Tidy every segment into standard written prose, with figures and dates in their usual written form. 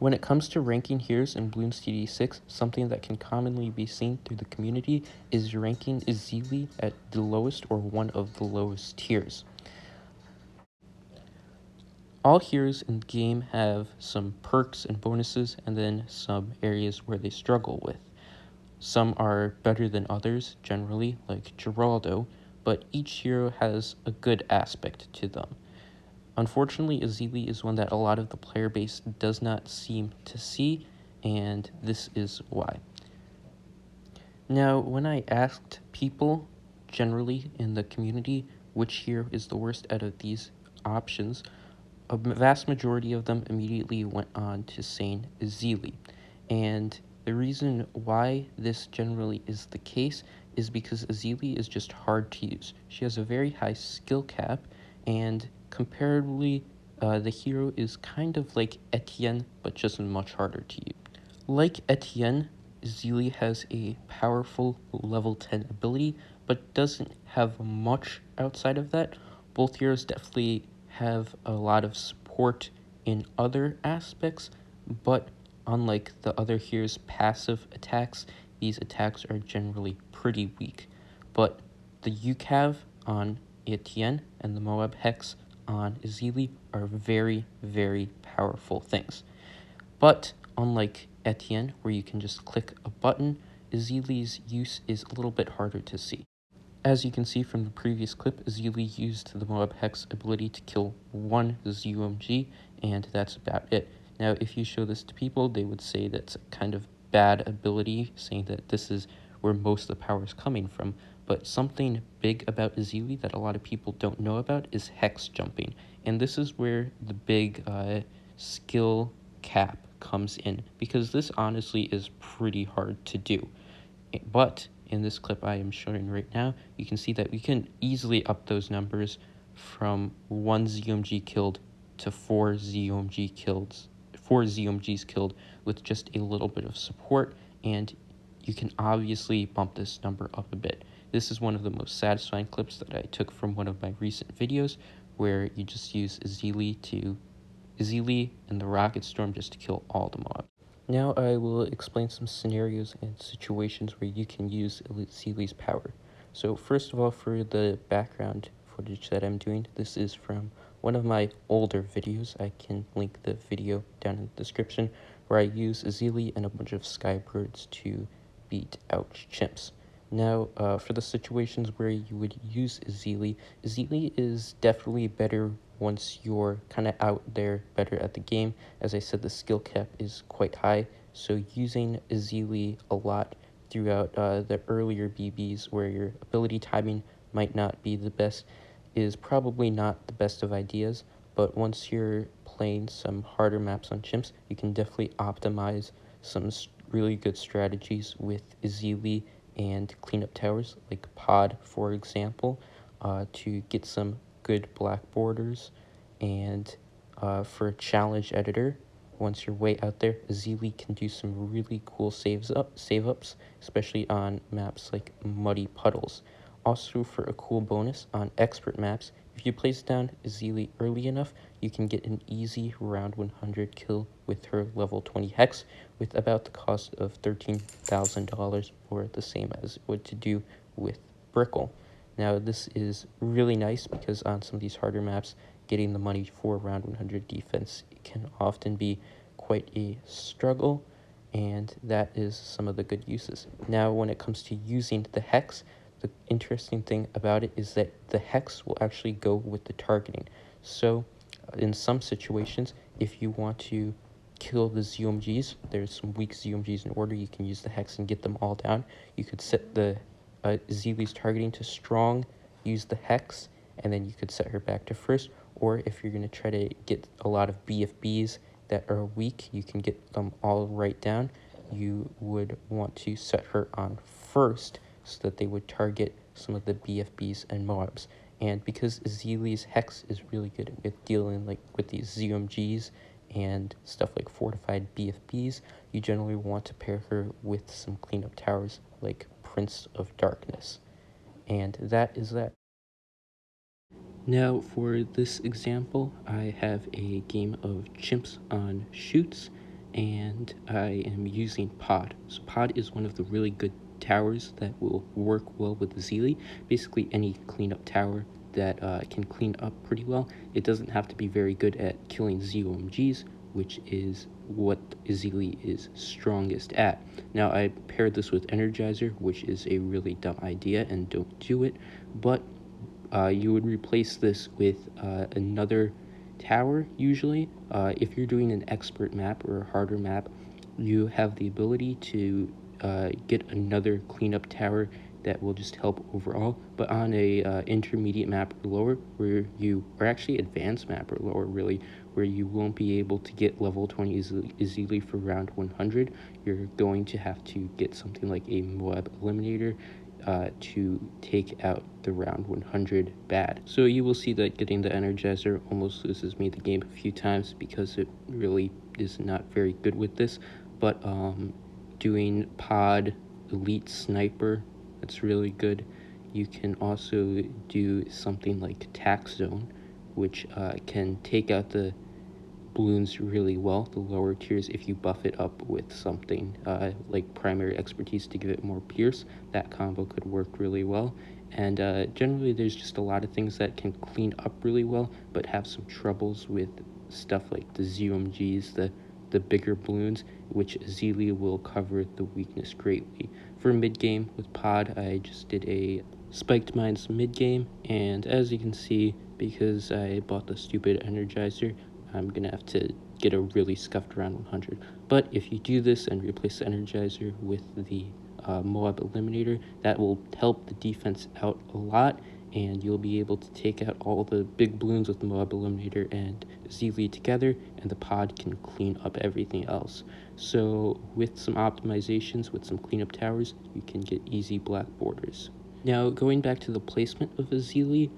When it comes to ranking heroes in Bloons TD6, something that can commonly be seen through the community is ranking Ezili at the lowest or one of the lowest tiers. All heroes in the game have some perks and bonuses, and then some areas where they struggle with. Some are better than others, generally, like Geraldo, but each hero has a good aspect to them. Unfortunately, Ezili is one that a lot of the player base does not seem to see, and this is why. Now, when I asked people generally in the community which hero is the worst out of these options, a vast majority of them immediately went on to saying Ezili. And the reason why this generally is the case is because Ezili is just hard to use. She has a very high skill cap, and comparably, the hero is kind of like Etienne, but just much harder to use. Like Etienne, Ezili has a powerful level 10 ability, but doesn't have much outside of that. Both heroes definitely have a lot of support in other aspects, but unlike the other heroes' passive attacks, these attacks are generally pretty weak. But the UCAV on Etienne and the Moab Hex on Ezili are very, very powerful things. But unlike Etienne, where you can just click a button, Ezili's use is a little bit harder to see. As you can see from the previous clip, Ezili used the Moab Hex ability to kill one ZUMG, and that's about it. Now, if you show this to people, they would say that's a kind of bad ability, saying that this is where most of the power is coming from. But something big about Ezili that a lot of people don't know about is hex jumping. And this is where the big skill cap comes in, because this honestly is pretty hard to do. But in this clip I am showing right now, you can see that we can easily up those numbers from 1 ZUMG killed to 4 ZUMGs killed with just a little bit of support, and you can obviously bump this number up a bit. This is one of the most satisfying clips that I took from one of my recent videos, where you just use Ezili and the Rocket Storm just to kill all the mobs. Now I will explain some scenarios and situations where you can use Ezili's power. So first of all, for the background footage that I'm doing, this is from one of my older videos. I can link the video down in the description, where I use Ezili and a bunch of skybirds to beat out chimps. Now, for the situations where you would use Ezili, Ezili is definitely better once you're kind of out there better at the game. As I said, the skill cap is quite high, so using Ezili a lot throughout the earlier BBs where your ability timing might not be the best is probably not the best of ideas, but once you're playing some harder maps on chimps, you can definitely optimize some really good strategies with Ezili and cleanup towers, like Pod, for example, to get some good black borders. And for a challenge editor, once you're way out there, Ezili can do some really cool save ups, especially on maps like Muddy Puddles. Also, for a cool bonus on expert maps, if you place down Ezili early enough, you can get an easy round 100 kill with her level 20 hex, with about the cost of $13,000, or the same as it would to do with Brickle. Now, this is really nice because on some of these harder maps, getting the money for round 100 defense can often be quite a struggle, and that is some of the good uses. Now, when it comes to using the hex, the interesting thing about it is that the hex will actually go with the targeting. So in some situations, if you want to kill the ZUMGs, there's some weak ZUMGs in order, you can use the hex and get them all down. You could set the Ezili's targeting to strong, use the hex, and then you could set her back to first. Or if you're going to try to get a lot of BFBs that are weak, you can get them all right down. You would want to set her on first, so that they would target some of the BFBs and Moabs. And because Ezili's hex is really good with dealing with these ZUMGs and stuff like fortified BFBs, you generally want to pair her with some cleanup towers like Prince of Darkness. And that is that. Now for this example, I have a game of chimps on shoots, and I am using Pod. So Pod is one of the really good towers that will work well with Ezili. Basically any cleanup tower that can clean up pretty well. It doesn't have to be very good at killing ZOMGs, which is what Ezili is strongest at. Now I paired this with Energizer, which is a really dumb idea and don't do it, but you would replace this with another tower usually. If you're doing an expert map or a harder map, you have the ability to get another cleanup tower that will just help overall. But on a intermediate map or lower, where you, or actually advanced map or lower really, where you won't be able to get level 20 easily for round 100, you're going to have to get something like a Moab Eliminator to take out the round 100 bad. So you will see that getting the Energizer almost loses me the game a few times because it really is not very good with this. But doing Pod Elite Sniper, that's really good. You can also do something like Tax Zone, which can take out the Bloons really well, the lower tiers. If you buff it up with something like primary expertise to give it more pierce, that combo could work really well. And generally there's just a lot of things that can clean up really well but have some troubles with stuff like the ZOMGs, the bigger Bloons, which Ezili will cover the weakness greatly. For mid-game with Pod, I just did a Spiked Mines mid-game, and as you can see, because I bought the stupid Energizer, I'm gonna have to get a really scuffed round 100. But if you do this and replace the Energizer with the Moab Eliminator, that will help the defense out a lot, and you'll be able to take out all the big Bloons with the Moab Eliminator and Ezili together, and the Pod can clean up everything else. So with some optimizations, with some cleanup towers, you can get easy black borders. Now, going back to the placement of Ezili,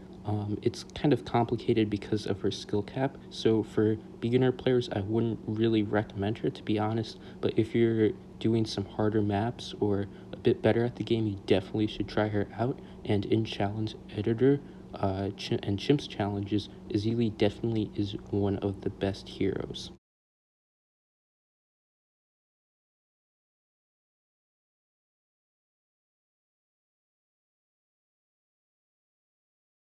it's kind of complicated because of her skill cap. So for beginner players, I wouldn't really recommend her, to be honest. But if you're doing some harder maps or a bit better at the game, you definitely should try her out. And in Challenge Editor and Chimps challenges, Ezili definitely is one of the best heroes.